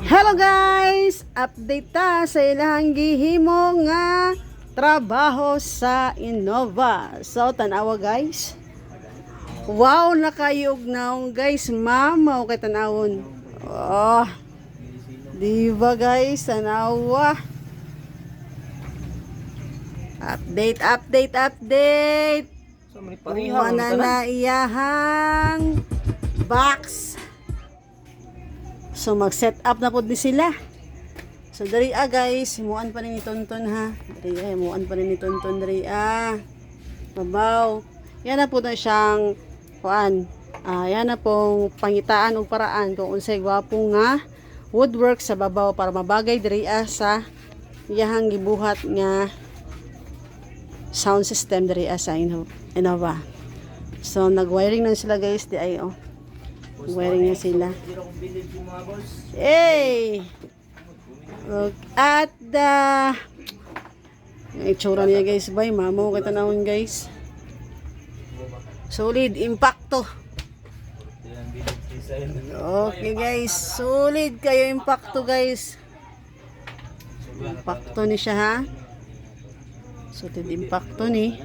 Hello guys! Update ta sa ilang gihimo nga trabaho sa Innova. So, tanawa guys. Wow, nakayog naong guys. Mamaw kay tanawon. Oh. Diba guys? Tanawa. Update. Wala na iyahang box. So mag-set up na po din sila. So dari guys, muan pa rin ni Tonton ha. Dari muan pa rin ni Tonton dari Babaw. Yan na po na siyang kuan. Yan na pong pangitaan o paraan kung unsay gwapo nga woodwork sa babaw para mabagay dari sa iyahang gibuhat nga sound system dari sa Innova. So nag-wiring na sila guys di ay oh. Wearing na sila. Hey! Look at the itsura niya guys. Bay, mamo kita naon guys. Solid, impacto. Okay guys, solid kayo impacto guys. Impacto ni siya ha. Solid impacto ni.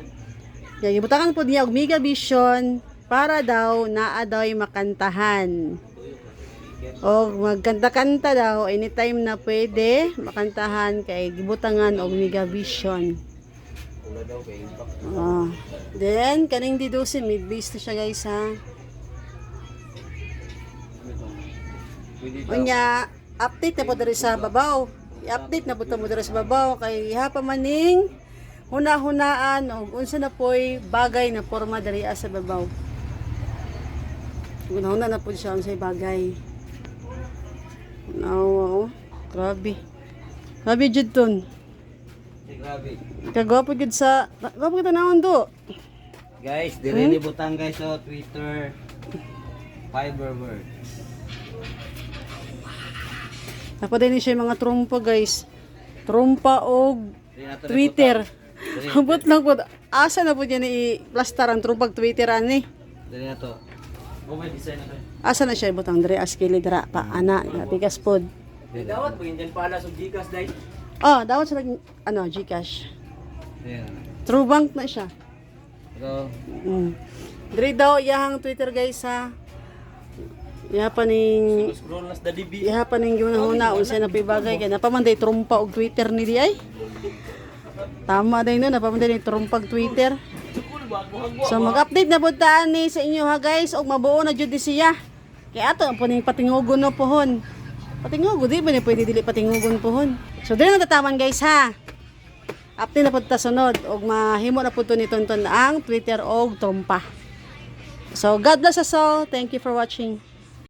Yan, ibutakan po niya og Mega Vision para daw naa daw makantahan. O magkanta-kanta daw anytime na pwede makantahan kay gibutangan og Mega Vision. Then kaning D12 mid-bass na siya guys ha. Unya update na po diri sa babaw. I-update na po mo diri sa babaw kay hapa maning hunahunaan og unsa na poy bagay na porma diri sa babaw. Una-una na po siya ang say bagay. No, grabe. Grabe jud ton. Grabe. Kagwapo jud sa, gwapo kita naon do. Guys, dire ni butang guys sa Twitter. Fiberware. Dapat din siya yung mga trompa guys. Trompa og Twitter. Abot lang po. Asa na po dyan i-plaster ang trompag Twitter ani. Dire na to. Design na to. Asa na siya ibutang dire askili dira pa ana tigas pod. Dawat pagin dyan pala sa Gcash dai. Dawat sa GCash. Ayan. True bank na siya. Pero Dire daw iyahang Twitter guys ha. Ihapaning scroll nas DB. ihapaning guna unsa na pibagay kay napamanday trompa og Twitter ni di ay. Tama din no napamanday ni trompag Twitter. So mag-update na pud ta ani sa inyo ha guys og mabuo na jud siya. Kay ato ang puning patingugon no pohon. Patingugon di ba ni pwede dili patingugon pohon. So dili na tataman guys ha. Update na pud ta sunod og mahimo na pud to ni Tonton ang Twitter og trompa. So God bless us all. Thank you for watching.